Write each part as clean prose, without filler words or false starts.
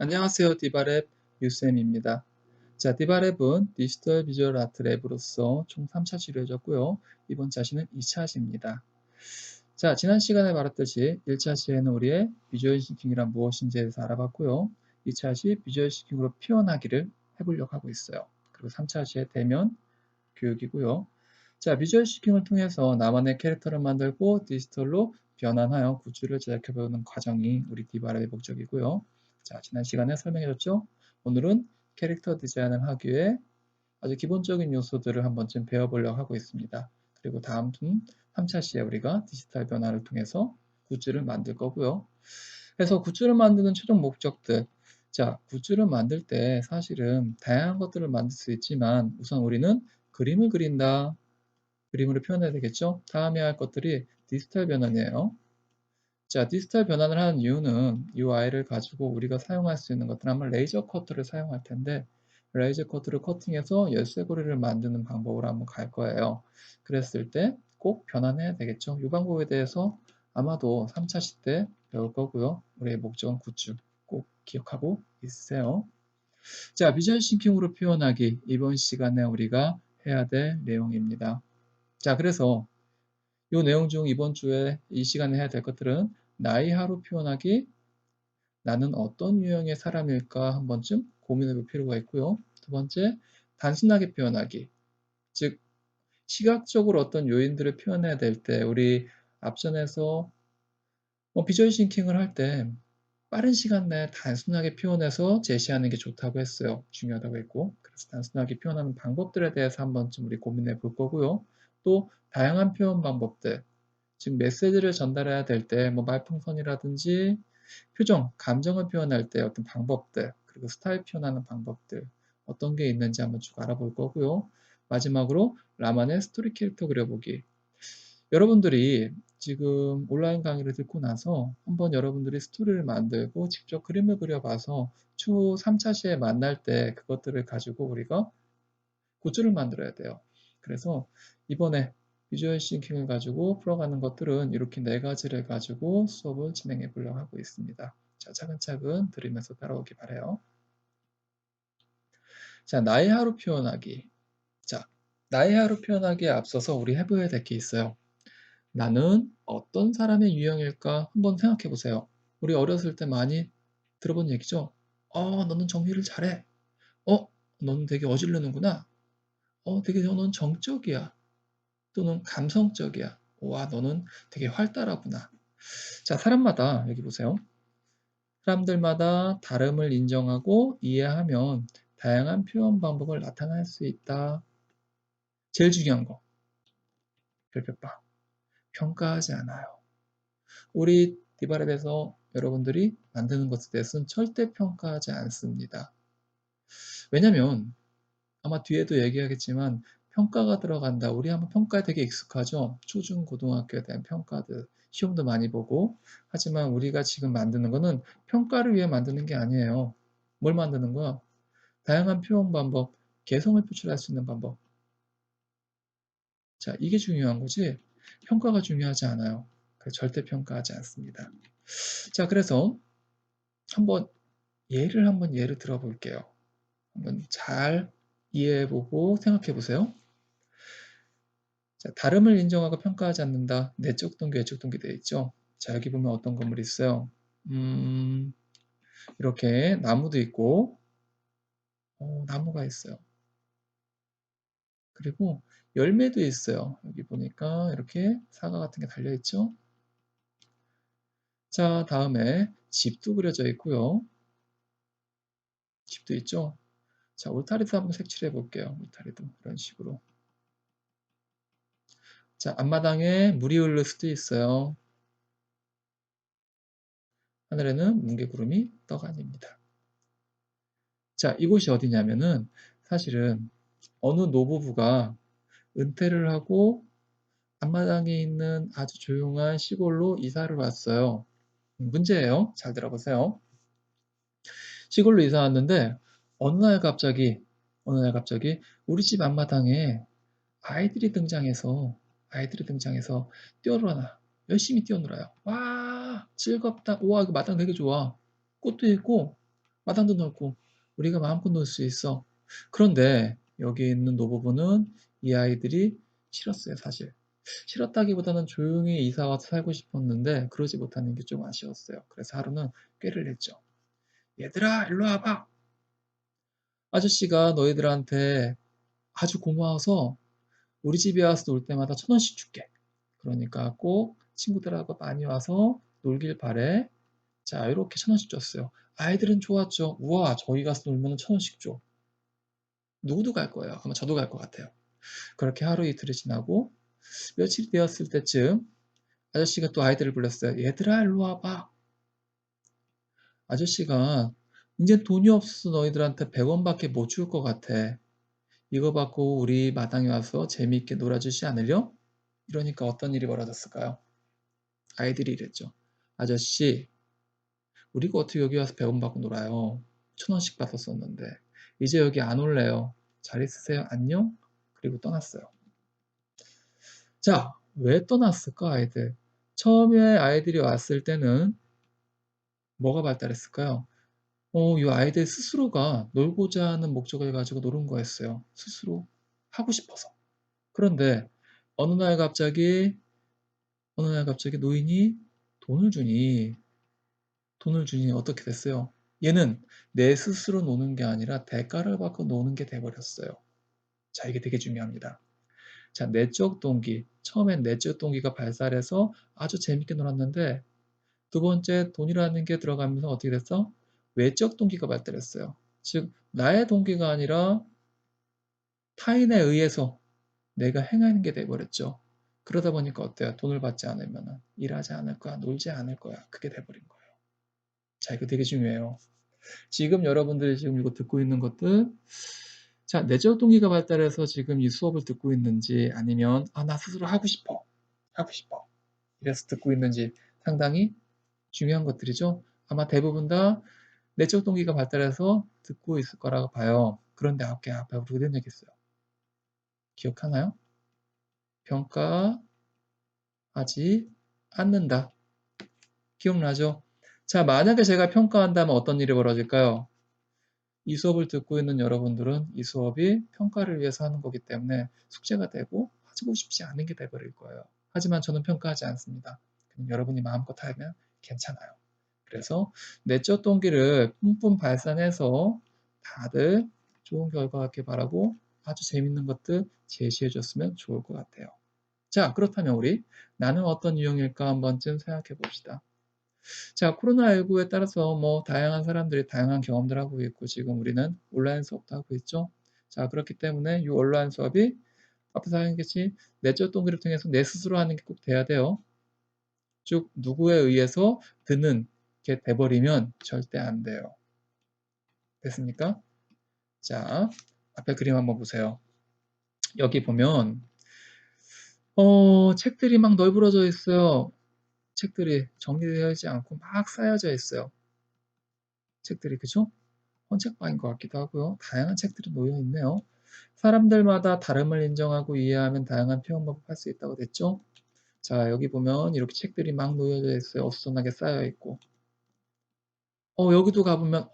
안녕하세요. 디바랩 유쌤입니다. 자, 디바랩은 디지털 비주얼 아트 랩으로서 총 3차 시를 해줬고요. 이번 차시는 2차 시입니다. 자, 지난 시간에 말했듯이 1차 시에는 우리의 비주얼 싱킹이란 무엇인지에 대해서 알아봤고요. 2차 시 비주얼 싱킹으로 표현하기를 해보려고 하고 있어요. 그리고 3차 시의 대면 교육이고요. 자, 비주얼 싱킹을 통해서 나만의 캐릭터를 만들고 디지털로 변환하여 굿즈를 제작해보는 과정이 우리 디바랩의 목적이고요. 자, 지난 시간에 설명해줬죠? 오늘은 캐릭터 디자인을 하기 위해 아주 기본적인 요소들을 한 번쯤 배워보려고 하고 있습니다. 그리고 다음 3차 시에 우리가 디지털 변화를 통해서 굿즈를 만들 거고요. 그래서 굿즈를 만드는 최종 목적들. 자, 굿즈를 만들 때 사실은 다양한 것들을 만들 수 있지만 우선 우리는 그림을 그린다. 그림으로 표현해야 되겠죠? 다음에 할 것들이 디지털 변환이에요. 자, 디지털 변환을 하는 이유는 UI를 가지고 우리가 사용할 수 있는 것들 하면 레이저 커터를 사용할 텐데 레이저 커터를 커팅해서 열쇠고리를 만드는 방법으로 한번 갈 거예요. 그랬을 때 꼭 변환해야 되겠죠. 이 방법에 대해서 아마도 3차 시 때 배울 거고요. 우리의 목적은 굿즈 꼭 기억하고 있으세요. 자, 비주얼 싱킹으로 표현하기 이번 시간에 우리가 해야 될 내용입니다. 자, 그래서 이 내용 중 이번 주에 이 시간에 해야 될 것들은 나이 하루 표현하기, 나는 어떤 유형의 사람일까 한 번쯤 고민해 볼 필요가 있고요. 두 번째, 단순하게 표현하기. 즉, 시각적으로 어떤 요인들을 표현해야 될 때, 우리 앞전에서 비주얼 싱킹을 할 때 빠른 시간 내에 단순하게 표현해서 제시하는 게 좋다고 했어요. 중요하다고 했고. 그래서 단순하게 표현하는 방법들에 대해서 한 번쯤 우리 고민해 볼 거고요. 또, 다양한 표현 방법들. 즉 메시지를 전달해야 될 때 뭐 말풍선이라든지 표정, 감정을 표현할 때 어떤 방법들, 그리고 스타일 표현하는 방법들 어떤 게 있는지 한번 쭉 알아볼 거고요. 마지막으로 라만의 스토리 캐릭터 그려보기. 여러분들이 지금 온라인 강의를 듣고 나서 한번 여러분들이 스토리를 만들고 직접 그림을 그려봐서 추후 3차 시에 만날 때 그것들을 가지고 우리가 굿즈를 만들어야 돼요. 그래서 이번에 비주얼 싱킹을 가지고 풀어가는 것들은 이렇게 네 가지를 가지고 수업을 진행해 보려고 하고 있습니다. 자, 차근차근 들으면서 따라오기 바래요. 자, 나의 하루 표현하기. 자, 나의 하루 표현하기에 앞서서 우리 해봐야 될 게 있어요. 나는 어떤 사람의 유형일까 한번 생각해 보세요. 우리 어렸을 때 많이 들어본 얘기죠? 너는 정리를 잘해. 너는 되게 어지르는구나. 되게 너는 정적이야. 또는 감성적이야. 와, 너는 되게 활달하구나. 자, 사람마다 여기 보세요. 사람들마다 다름을 인정하고 이해하면 다양한 표현 방법을 나타낼 수 있다. 제일 중요한 거, 별표빠. 평가하지 않아요. 우리 디바랩에서 여러분들이 만드는 것에 대해서는 절대 평가하지 않습니다. 왜냐면 아마 뒤에도 얘기하겠지만 평가가 들어간다. 우리 한번 평가에 되게 익숙하죠. 초중 고등학교에 대한 평가들 시험도 많이 보고 하지만 우리가 지금 만드는 거는 평가를 위해 만드는 게 아니에요. 뭘 만드는 거야? 다양한 표현 방법, 개성을 표출할 수 있는 방법. 자, 이게 중요한 거지. 평가가 중요하지 않아요. 절대 평가하지 않습니다. 자, 그래서 한번 예를 들어 볼게요. 한번 잘 이해해보고 생각해 보세요. 자, 다름을 인정하고 평가하지 않는다. 내적 동기, 외적 동기 되어 있죠. 자, 여기 보면 어떤 건물이 있어요. 이렇게 나무도 있고, 나무가 있어요. 그리고 열매도 있어요. 여기 보니까 이렇게 사과 같은 게 달려 있죠. 자, 다음에 집도 그려져 있고요. 집도 있죠. 자, 울타리도 한번 색칠해 볼게요. 울타리도 이런 식으로. 자, 앞마당에 물이 흐를 수도 있어요. 하늘에는 뭉게구름이 떠다닙니다. 자, 이곳이 어디냐면은 사실은 어느 노부부가 은퇴를 하고 앞마당에 있는 아주 조용한 시골로 이사를 왔어요. 문제예요. 잘 들어보세요. 시골로 이사 왔는데 어느 날 갑자기 우리 집 앞마당에 아이들이 등장해서 뛰어놀아. 열심히 뛰어놀아요. 와, 즐겁다. 우와, 이거 마당 되게 좋아. 꽃도 있고 마당도 넓고 우리가 마음껏 놀 수 있어. 그런데 여기 있는 노부부는 이 아이들이 싫었어요, 사실. 싫었다기보다는 조용히 이사 와서 살고 싶었는데 그러지 못하는 게 좀 아쉬웠어요. 그래서 하루는 꾀를 냈죠. 얘들아, 일로 와봐. 아저씨가 너희들한테 아주 고마워서 우리 집에 와서 놀 때마다 1,000원씩 줄게. 그러니까 꼭 친구들하고 많이 와서 놀길 바래. 자, 이렇게 1,000원씩 줬어요. 아이들은 좋았죠. 우와, 저희 가서 놀면 1,000원씩 줘. 누구도 갈 거예요. 아마 저도 갈 것 같아요. 그렇게 하루 이틀이 지나고 며칠이 되었을 때쯤 아저씨가 또 아이들을 불렀어요. 얘들아, 일로 와봐. 아저씨가 이제 돈이 없어서 너희들한테 100원밖에 못 줄 것 같아. 이거 받고 우리 마당에 와서 재미있게 놀아주지 않으려? 이러니까 어떤 일이 벌어졌을까요? 아이들이 이랬죠. 아저씨, 우리가 어떻게 여기 와서 100원 받고 놀아요? 1,000원씩 받았었는데 이제 여기 안 올래요. 잘 있으세요. 안녕? 그리고 떠났어요. 자, 왜 떠났을까, 아이들? 처음에 아이들이 왔을 때는 뭐가 발달했을까요? 이 아이들 스스로가 놀고자 하는 목적을 가지고 노는 거였어요. 스스로 하고 싶어서. 그런데 어느 날 갑자기, 어느 날 갑자기 노인이 돈을 주니, 돈을 주니 어떻게 됐어요? 얘는 내 스스로 노는 게 아니라 대가를 받고 노는 게 돼버렸어요. 자, 이게 되게 중요합니다. 자, 내적 동기. 처음엔 내적 동기가 발달해서 아주 재밌게 놀았는데, 두 번째 돈이라는 게 들어가면서 어떻게 됐어? 외적 동기가 발달했어요. 즉, 나의 동기가 아니라 타인에 의해서 내가 행하는 게 돼버렸죠. 그러다 보니까 어때요? 돈을 받지 않으면 일하지 않을 거야, 놀지 않을 거야. 그게 돼버린 거예요. 자, 이거 되게 중요해요. 지금 여러분들이 지금 이거 듣고 있는 것들, 자, 내적 동기가 발달해서 지금 이 수업을 듣고 있는지 아니면, 나 스스로 하고 싶어. 하고 싶어. 이래서 듣고 있는지 상당히 중요한 것들이죠. 아마 대부분 다 내적 동기가 발달해서 듣고 있을 거라고 봐요. 그런데 앞에 우리가 이런 얘기 했어요. 기억하나요? 평가하지 않는다. 기억나죠? 자, 만약에 제가 평가한다면 어떤 일이 벌어질까요? 이 수업을 듣고 있는 여러분들은 이 수업이 평가를 위해서 하는 거기 때문에 숙제가 되고 하고 싶지 않은 게 돼버릴 거예요. 하지만 저는 평가하지 않습니다. 그냥 여러분이 마음껏 하면 괜찮아요. 그래서 내적 동기를 뿜뿜 발산해서 다들 좋은 결과 갖길 바라고 아주 재밌는 것들 제시해 줬으면 좋을 것 같아요. 자, 그렇다면 우리 나는 어떤 유형일까 한번쯤 생각해 봅시다. 자, 코로나19에 따라서 뭐 다양한 사람들이 다양한 경험들 하고 있고 지금 우리는 온라인 수업도 하고 있죠. 자, 그렇기 때문에 이 온라인 수업이 앞에서 하겠지 내적 동기를 통해서 내 스스로 하는 게 꼭 돼야 돼요. 즉 누구에 의해서 듣는 게 돼버리면 절대 안 돼요. 됐습니까? 자, 앞에 그림 한번 보세요. 여기 보면 책들이 막 널브러져 있어요. 책들이 정리되어 있지 않고 막 쌓여져 있어요. 책들이 그죠? 헌책방인 것 같기도 하고요. 다양한 책들이 놓여 있네요. 사람들마다 다름을 인정하고 이해하면 다양한 표현 방법을 할 수 있다고 됐죠? 자, 여기 보면 이렇게 책들이 막 놓여져 있어요. 어수선하게 쌓여 있고. 여기도 가보면,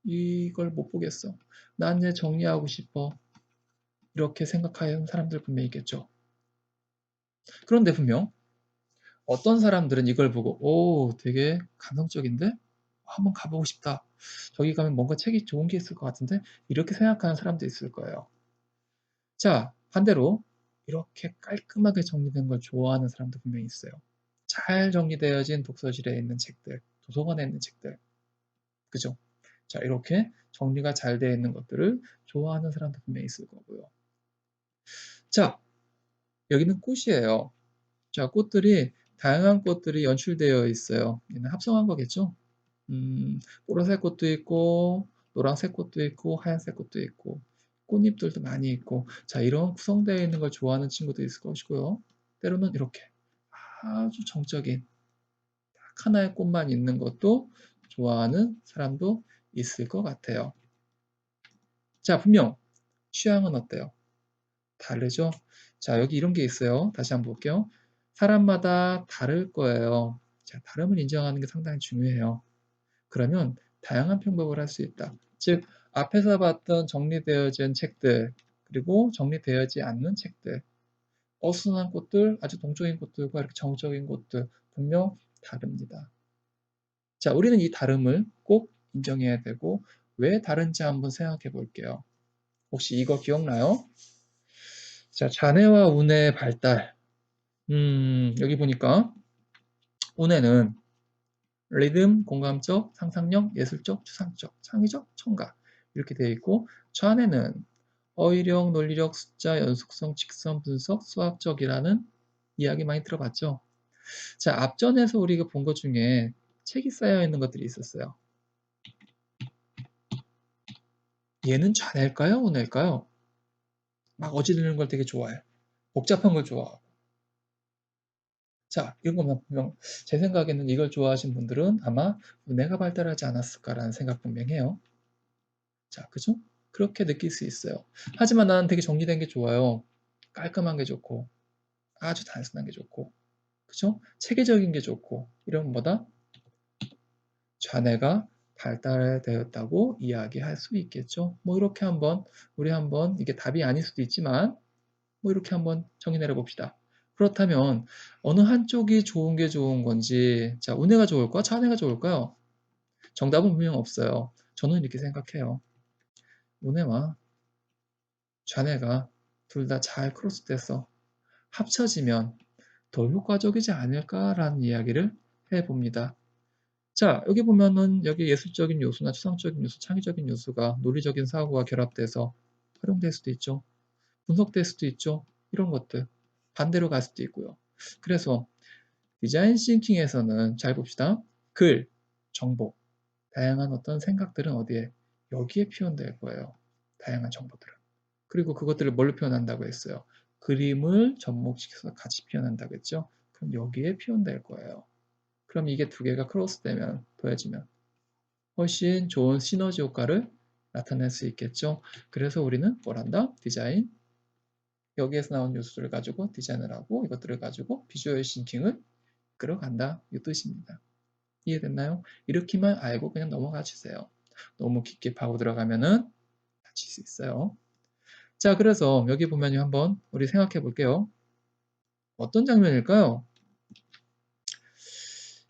이걸 못 보겠어. 난 이제 정리하고 싶어. 이렇게 생각하는 사람들 분명히 있겠죠. 그런데 분명 어떤 사람들은 이걸 보고, 되게 감성적인데? 한번 가보고 싶다. 저기 가면 뭔가 책이 좋은 게 있을 것 같은데? 이렇게 생각하는 사람도 있을 거예요. 자, 반대로 이렇게 깔끔하게 정리된 걸 좋아하는 사람도 분명히 있어요. 잘 정리되어진 독서실에 있는 책들, 도서관에 있는 책들. 그죠? 자, 이렇게 정리가 잘 되어 있는 것들을 좋아하는 사람도 분명히 있을 거고요. 자, 여기는 꽃이에요. 자, 꽃들이, 다양한 꽃들이 연출되어 있어요. 얘는 합성한 거겠죠? 보라색 꽃도 있고, 노란색 꽃도 있고, 하얀색 꽃도 있고, 꽃잎들도 많이 있고, 자, 이런 구성되어 있는 걸 좋아하는 친구도 있을 것이고요. 때로는 이렇게 아주 정적인 딱 하나의 꽃만 있는 것도 좋아하는 사람도 있을 것 같아요. 자, 분명 취향은 어때요? 다르죠? 자, 여기 이런 게 있어요. 다시 한번 볼게요. 사람마다 다를 거예요. 자, 다름을 인정하는 게 상당히 중요해요. 그러면 다양한 편법을 할 수 있다. 즉 앞에서 봤던 정리되어진 책들 그리고 정리되어지 않는 책들 어수선한 곳들, 아주 동적인 곳들과 이렇게 정적인 곳들 분명 다릅니다. 자, 우리는 이 다름을 꼭 인정해야 되고 왜 다른지 한번 생각해 볼게요. 혹시 이거 기억나요? 자, 자뇌와 운의 발달. 여기 보니까 운에는 리듬, 공감적, 상상력, 예술적, 추상적, 창의적, 청각 이렇게 되어 있고 좌뇌는 어휘력, 논리력, 숫자, 연속성, 직선, 분석, 수학적이라는 이야기 많이 들어봤죠? 자, 앞전에서 우리가 본 것 중에 책이 쌓여 있는 것들이 있었어요. 얘는 좌뇌일까요? 우뇌일까요? 막 어지르는 걸 되게 좋아해. 복잡한 걸 좋아하고. 자, 이런 것만 보면 제 생각에는 이걸 좋아하신 분들은 아마 우뇌가 발달하지 않았을까라는 생각 분명히 해요. 자, 그죠? 그렇게 느낄 수 있어요. 하지만 나는 되게 정리된 게 좋아요. 깔끔한 게 좋고, 아주 단순한 게 좋고, 그죠? 체계적인 게 좋고, 이런 뭐다? 좌뇌가 발달되었다고 이야기할 수 있겠죠. 뭐 이렇게 우리 한번 이게 답이 아닐 수도 있지만 뭐 이렇게 한번 정의 내려 봅시다. 그렇다면 어느 한쪽이 좋은 게 좋은 건지 자 우뇌가 좋을까 좌뇌가 좋을까요? 정답은 분명 없어요. 저는 이렇게 생각해요. 우뇌와 좌뇌가 둘 다 잘 크로스돼서 합쳐지면 더 효과적이지 않을까라는 이야기를 해봅니다. 자, 여기 보면은 여기 예술적인 요소나 추상적인 요소, 창의적인 요소가 논리적인 사고와 결합돼서 활용될 수도 있죠. 분석될 수도 있죠. 이런 것들. 반대로 갈 수도 있고요. 그래서 디자인 싱킹에서는 잘 봅시다. 글, 정보, 다양한 어떤 생각들은 어디에? 여기에 표현될 거예요. 다양한 정보들은. 그리고 그것들을 뭘로 표현한다고 했어요? 그림을 접목시켜서 같이 표현한다고 했죠. 그럼 여기에 표현될 거예요. 그럼 이게 두 개가 크로스되면, 더해지면 훨씬 좋은 시너지 효과를 나타낼 수 있겠죠. 그래서 우리는 뭘 한다? 디자인. 여기에서 나온 요소를 가지고 디자인을 하고 이것들을 가지고 비주얼 싱킹을 끌어간다. 이 뜻입니다. 이해됐나요? 이렇게만 알고 그냥 넘어가 주세요. 너무 깊게 파고 들어가면은 다칠 수 있어요. 자, 그래서 여기 보면 한번 우리 생각해 볼게요. 어떤 장면일까요?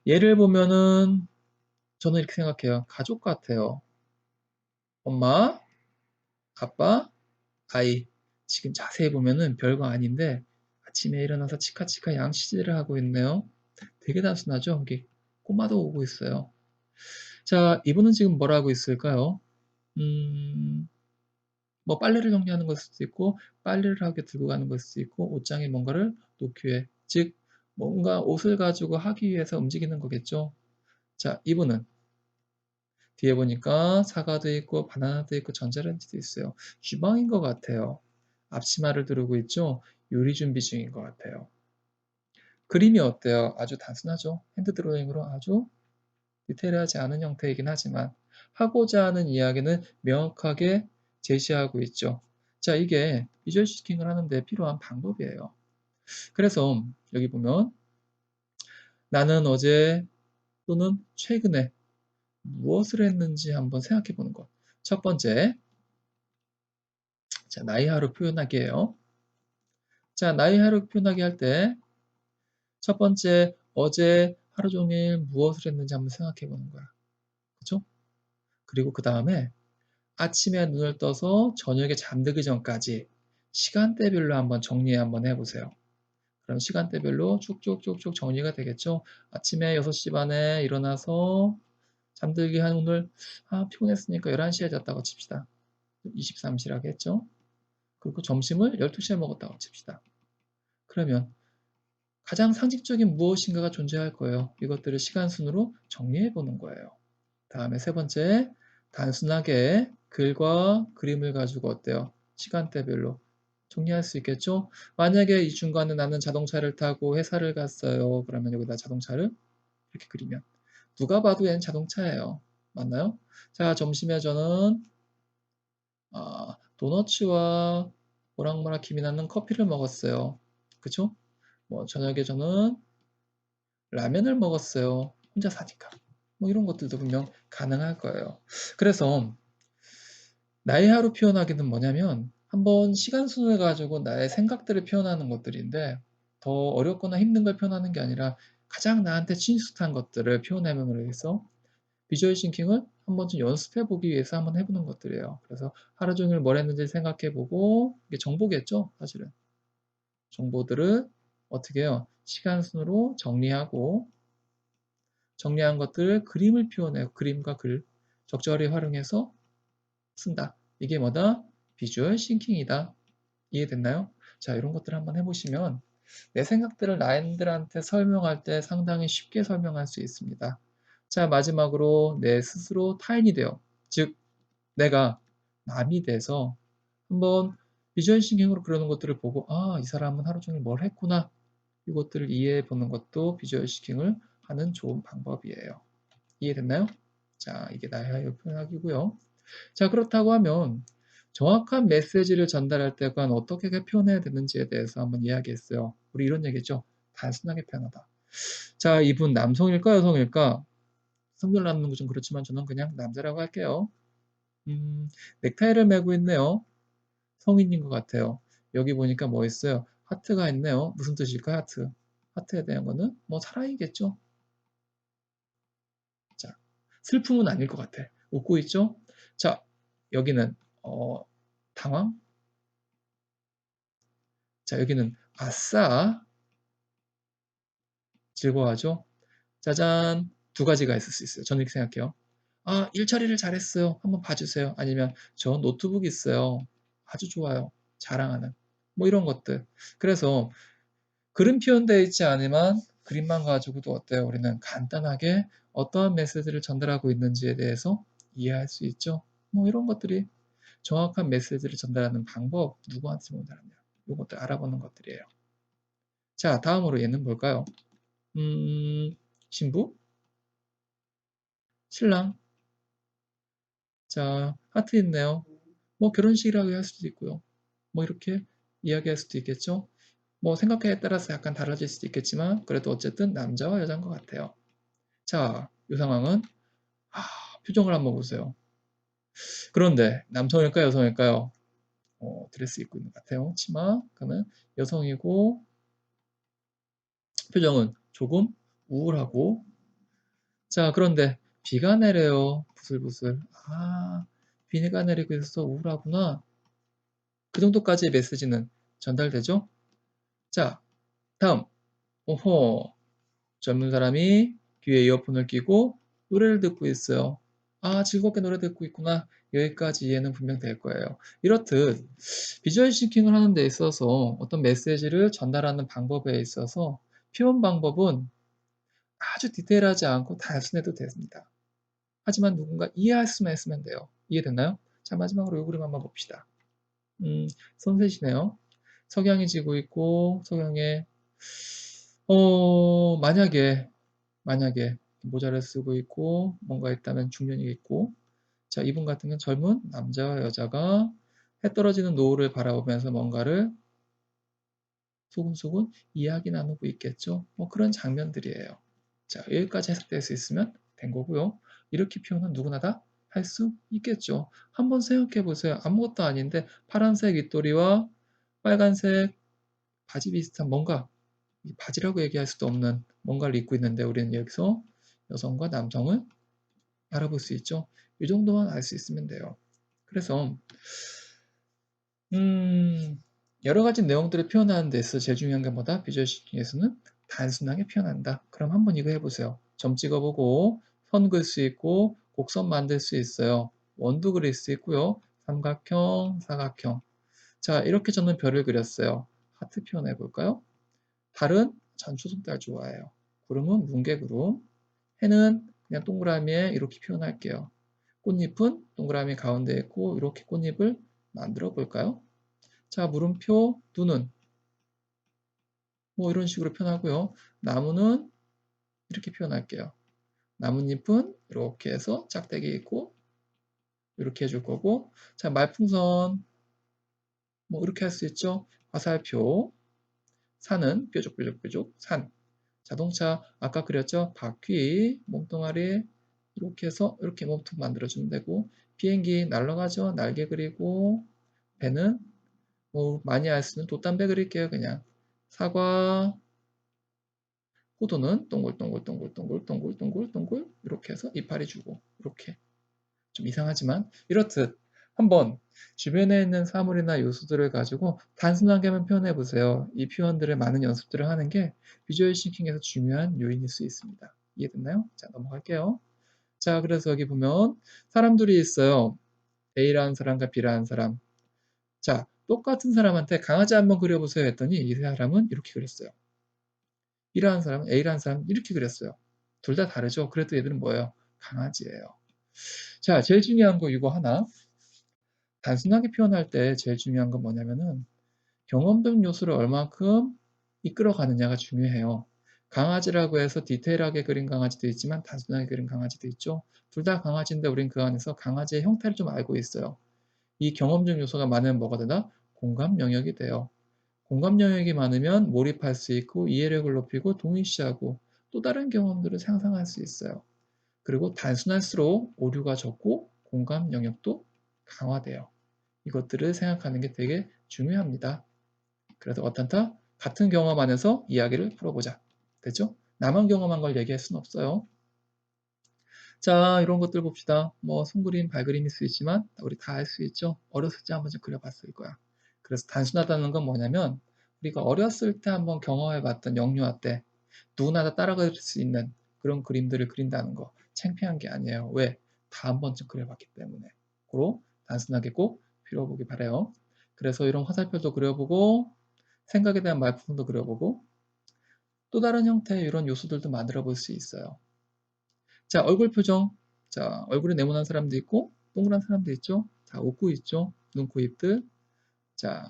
얘를 보면은 저는 이렇게 생각해요. 가족 같아요. 엄마, 아빠, 아이. 지금 자세히 보면은 별거 아닌데 아침에 일어나서 치카치카 양치질을 하고 있네요. 되게 단순하죠? 여기 꼬마도 오고 있어요. 자, 이분은 지금 뭘 하고 있을까요? 음, 뭐 빨래를 정리하는 것일 수도 있고 빨래를 하게 들고 가는 것일 수도 있고 옷장에 뭔가를 놓기 위해 즉 뭔가 옷을 가지고 하기 위해서 움직이는 거겠죠. 자, 이분은 뒤에 보니까 사과도 있고 바나나도 있고 전자레인지도 있어요. 주방인 것 같아요. 앞치마를 두르고 있죠. 요리 준비 중인 것 같아요. 그림이 어때요? 아주 단순하죠. 핸드 드로잉으로 아주 디테일하지 않은 형태이긴 하지만 하고자 하는 이야기는 명확하게 제시하고 있죠. 자, 이게 비주얼 시킹을 하는데 필요한 방법이에요. 그래서 여기 보면 나는 어제 또는 최근에 무엇을 했는지 한번 생각해 보는 것. 첫 번째, 자, 나이 하루 표현하기예요. 자, 나이 하루 표현하기 할 때 첫 번째, 어제 하루 종일 무엇을 했는지 한번 생각해 보는 거야. 그죠? 그리고 그 다음에 아침에 눈을 떠서 저녁에 잠들기 전까지 시간대별로 한번 정리 한번 해보세요. 그럼 시간대별로 쭉쭉쭉쭉 정리가 되겠죠? 아침에 6시 반에 일어나서 잠들기 한 오늘 피곤했으니까 11시에 잤다고 칩시다. 23시라고 했죠? 그리고 점심을 12시에 먹었다고 칩시다. 그러면 가장 상징적인 무엇인가가 존재할 거예요. 이것들을 시간 순으로 정리해 보는 거예요. 다음에 세 번째, 단순하게 글과 그림을 가지고 어때요? 시간대별로 정리할 수 있겠죠? 만약에 이 중간에 나는 자동차를 타고 회사를 갔어요. 그러면 여기다 자동차를 이렇게 그리면 누가 봐도 얘는 자동차예요. 맞나요? 자, 점심에 저는 도너츠와 모락모락 김이 나는 커피를 먹었어요. 그쵸? 뭐 저녁에 저는 라면을 먹었어요. 혼자 사니까. 뭐 이런 것들도 분명 가능할 거예요. 그래서 나의 하루 표현하기는 뭐냐면 한번 시간 순을 가지고 나의 생각들을 표현하는 것들인데 더 어렵거나 힘든 걸 표현하는 게 아니라 가장 나한테 친숙한 것들을 표현해내기 위해서 비주얼 싱킹을 한 번쯤 연습해 보기 위해서 한번 해보는 것들이에요. 그래서 하루 종일 뭘 했는지 생각해 보고 이게 정보겠죠, 사실은. 정보들을 어떻게 해요? 시간 순으로 정리하고 정리한 것들을 그림을 표현해요. 그림과 글 적절히 활용해서 쓴다. 이게 뭐다? 비주얼 싱킹이다. 이해됐나요? 자, 이런 것들 한번 해보시면 내 생각들을 나인들한테 설명할 때 상당히 쉽게 설명할 수 있습니다. 자, 마지막으로 내 스스로 타인이 되어, 즉 내가 남이 돼서 한번 비주얼 싱킹으로 그러는 것들을 보고 아, 이 사람은 하루 종일 뭘 했구나. 이것들을 이해해 보는 것도 비주얼 싱킹을 하는 좋은 방법이에요. 이해됐나요? 자, 이게 나의 표현하기고요. 자, 그렇다고 하면 정확한 메시지를 전달할 때 과연 어떻게 표현해야 되는지에 대해서 한번 이야기했어요. 우리 이런 얘기죠. 단순하게 표현하다. 자, 이분 남성일까 여성일까? 성별 남는 거 좀 그렇지만 저는 그냥 남자라고 할게요. 넥타이를 메고 있네요. 성인인 것 같아요. 여기 보니까 뭐 있어요? 하트가 있네요. 무슨 뜻일까요? 하트. 하트에 대한 거는 뭐 사랑이겠죠? 자, 슬픔은 아닐 것 같아. 웃고 있죠? 자, 여기는 당황? 자, 여기는 아싸, 즐거워하죠? 짜잔, 두 가지가 있을 수 있어요. 저는 이렇게 생각해요. 아, 일 처리를 잘했어요. 한번 봐주세요. 아니면 저 노트북 있어요. 아주 좋아요. 자랑하는. 뭐 이런 것들. 그래서 글은 표현되어 있지 않으면 그림만 가지고도 어때요? 우리는 간단하게 어떠한 메시지를 전달하고 있는지에 대해서 이해할 수 있죠. 뭐 이런 것들이 정확한 메시지를 전달하는 방법, 누구한테 전달하냐. 이것들 알아보는 것들이에요. 자, 다음으로 얘는 뭘까요? 신부, 신랑. 자, 하트 있네요. 뭐 결혼식이라고 할 수도 있고요. 뭐 이렇게 이야기할 수도 있겠죠. 뭐 생각에 따라서 약간 달라질 수도 있겠지만 그래도 어쨌든 남자와 여자인 것 같아요. 자, 이 상황은 아, 표정을 한번 보세요. 그런데 남성일까요, 여성일까요? 드레스 입고 있는 것 같아요. 치마, 그러면 여성이고 표정은 조금 우울하고 자, 그런데 비가 내려요. 부슬부슬. 아, 비가 내리고 있어서 우울하구나. 그 정도까지의 메시지는 전달되죠? 자, 다음. 오호, 젊은 사람이 귀에 이어폰을 끼고 노래를 듣고 있어요. 아, 즐겁게 노래 듣고 있구나. 여기까지 이해는 분명 될 거예요. 이렇듯 비주얼 싱킹을 하는 데 있어서 어떤 메시지를 전달하는 방법에 있어서 표현 방법은 아주 디테일하지 않고 단순해도 됩니다. 하지만 누군가 이해할 수만 있으면 돼요. 이해됐나요? 자, 마지막으로 이 그림 한번 봅시다. 선셋이네요. 석양이 지고 있고, 석양에, 만약에 모자를 쓰고 있고, 뭔가 있다면 중년이 있고, 자, 이분 같은 경우는 젊은 남자와 여자가 해 떨어지는 노을을 바라보면서 뭔가를 소근소근 이야기 나누고 있겠죠. 뭐 그런 장면들이에요. 자, 여기까지 해석될 수 있으면 된 거고요. 이렇게 표현은 누구나 다 할 수 있겠죠. 한번 생각해 보세요. 아무것도 아닌데 파란색 윗도리와 빨간색 바지 비슷한 뭔가 바지라고 얘기할 수도 없는 뭔가를 입고 있는데 우리는 여기서 여성과 남성을 알아볼 수 있죠. 이 정도만 알 수 있으면 돼요. 그래서 여러 가지 내용들을 표현하는 데서 제일 중요한 게 뭐다? 비주얼 싱킹에서는 단순하게 표현한다. 그럼 한번 이거 해보세요. 점 찍어보고 선 그을 수 있고 곡선 만들 수 있어요. 원도 그릴 수 있고요. 삼각형, 사각형. 자, 이렇게 저는 별을 그렸어요. 하트 표현해 볼까요? 달은 전 초승달 좋아해요. 구름은 뭉게구름. 해는 그냥 동그라미에 이렇게 표현할게요. 꽃잎은 동그라미 가운데 있고 이렇게 꽃잎을 만들어 볼까요? 자, 물음표, 눈은 뭐 이런 식으로 표현하고요. 나무는 이렇게 표현할게요. 나뭇잎은 이렇게 해서 짝대기 있고 이렇게 해줄 거고 자, 말풍선 뭐 이렇게 할 수 있죠. 화살표, 산은 뾰족뾰족뾰족 산. 자동차 아까 그렸죠. 바퀴, 몸뚱아리, 이렇게 해서 이렇게 몸통 만들어주면 되고, 비행기 날아가죠. 날개 그리고, 배는 뭐 많이 알 수 있는 돛담배 그릴게요. 그냥 사과, 포도는 동글동글동글동글동글동글 이렇게 해서 이파리 주고, 이렇게 좀 이상하지만 이렇듯 한번 주변에 있는 사물이나 요소들을 가지고 단순하게만 표현해 보세요. 이 표현들을 많은 연습들을 하는 게 비주얼 싱킹에서 중요한 요인일 수 있습니다. 이해됐나요? 자, 넘어갈게요. 자, 그래서 여기 보면 사람들이 있어요. A라는 사람과 B라는 사람. 자, 똑같은 사람한테 강아지 한번 그려보세요 했더니 이 사람은 이렇게 그렸어요. B라는 사람은 A라는 사람은 이렇게 그렸어요. 둘 다 다르죠? 그래도 얘들은 뭐예요? 강아지예요. 자, 제일 중요한 거 이거 하나. 단순하게 표현할 때 제일 중요한 건 뭐냐면은 경험적 요소를 얼마큼 이끌어가느냐가 중요해요. 강아지라고 해서 디테일하게 그린 강아지도 있지만 단순하게 그린 강아지도 있죠. 둘 다 강아지인데 우린 그 안에서 강아지의 형태를 좀 알고 있어요. 이 경험적 요소가 많으면 뭐가 되나? 공감 영역이 돼요. 공감 영역이 많으면 몰입할 수 있고 이해력을 높이고 동의시하고 또 다른 경험들을 상상할 수 있어요. 그리고 단순할수록 오류가 적고 공감 영역도 강화돼요. 이것들을 생각하는 게 되게 중요합니다. 그래서 어떻다? 같은 경험 안에서 이야기를 풀어보자. 됐죠? 나만 경험한 걸 얘기할 수는 없어요. 자, 이런 것들 봅시다. 뭐 손그림, 발그림일 수 있지만 우리 다 할 수 있죠. 어렸을 때 한 번쯤 그려봤을 거야. 그래서 단순하다는 건 뭐냐면 우리가 어렸을 때 한번 경험해봤던 영유아 때 누구나 다 따라갈 수 있는 그런 그림들을 그린다는 거 창피한 게 아니에요. 왜? 다 한 번쯤 그려봤기 때문에. 고로 단순하게 꼭 필요보기 바래요. 그래서 이런 화살표도 그려보고 생각에 대한 말품도 그려보고 또 다른 형태의 이런 요소들도 만들어 볼 수 있어요. 자, 얼굴 표정. 자, 얼굴이 네모난 사람도 있고 동그란 사람도 있죠. 자, 웃고 있죠. 눈, 코, 입들. 자,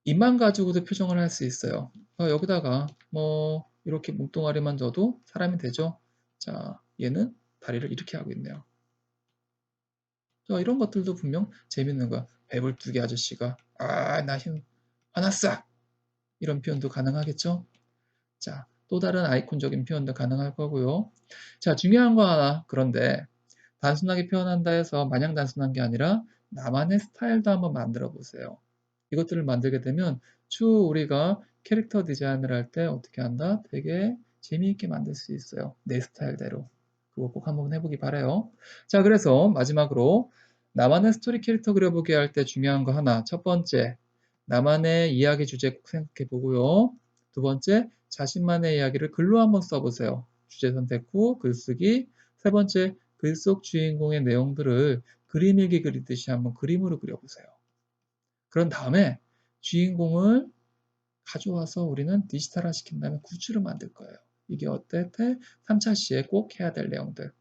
입만 가지고도 표정을 할 수 있어요. 여기다가 뭐 이렇게 몸뚱아리만 져도 사람이 되죠. 자, 얘는 다리를 이렇게 하고 있네요. 자, 이런 것들도 분명 재밌는 거야. 배불뚝이 아저씨가 나 힘 화났어! 이런 표현도 가능하겠죠. 자, 또 다른 아이콘적인 표현도 가능할 거고요. 자, 중요한 거 하나. 그런데 단순하게 표현한다 해서 마냥 단순한 게 아니라 나만의 스타일도 한번 만들어 보세요. 이것들을 만들게 되면 추후 우리가 캐릭터 디자인을 할 때 어떻게 한다? 되게 재미있게 만들 수 있어요. 내 스타일대로. 그거 꼭 한번 해보기 바래요. 자, 그래서 마지막으로 나만의 스토리 캐릭터 그려보기 할 때 중요한 거 하나. 첫 번째, 나만의 이야기 주제 꼭 생각해 보고요. 두 번째, 자신만의 이야기를 글로 한번 써보세요. 주제 선택 후 글쓰기. 세 번째, 글 속 주인공의 내용들을 그림 일기 그리듯이 한번 그림으로 그려보세요. 그런 다음에 주인공을 가져와서 우리는 디지털화 시킨 다음에 굿즈를 만들 거예요. 이게 어때? 3차 시에 꼭 해야 될 내용들.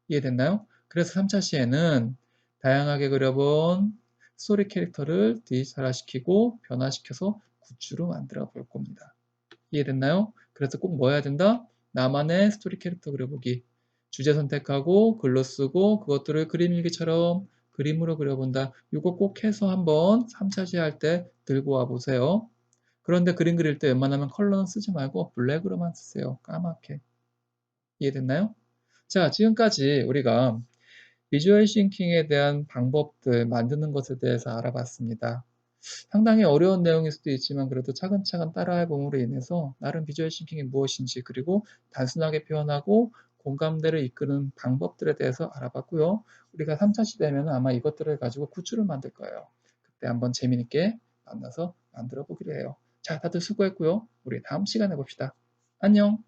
이해됐나요? 그래서 3차 시에는 다양하게 그려본 스토리 캐릭터를 디지털화 시키고 변화시켜서 굿즈로 만들어 볼 겁니다. 이해됐나요? 그래서 꼭 뭐 해야 된다? 나만의 스토리 캐릭터 그려보기. 주제 선택하고 글로 쓰고 그것들을 그림 일기처럼 그림으로 그려본다. 이거 꼭 해서 한번 3차시 할 때 들고 와 보세요. 그런데 그림 그릴 때 웬만하면 컬러는 쓰지 말고 블랙으로만 쓰세요. 까맣게. 이해됐나요? 자, 지금까지 우리가 비주얼 싱킹에 대한 방법들 만드는 것에 대해서 알아봤습니다. 상당히 어려운 내용일 수도 있지만 그래도 차근차근 따라해 봄으로 인해서 나름 비주얼 싱킹이 무엇인지 그리고 단순하게 표현하고 공감대를 이끄는 방법들에 대해서 알아봤고요. 우리가 3차 시대면 아마 이것들을 가지고 굿즈를 만들 거예요. 그때 한번 재미있게 만나서 만들어 보기로 해요. 자, 다들 수고했고요. 우리 다음 시간에 봅시다. 안녕.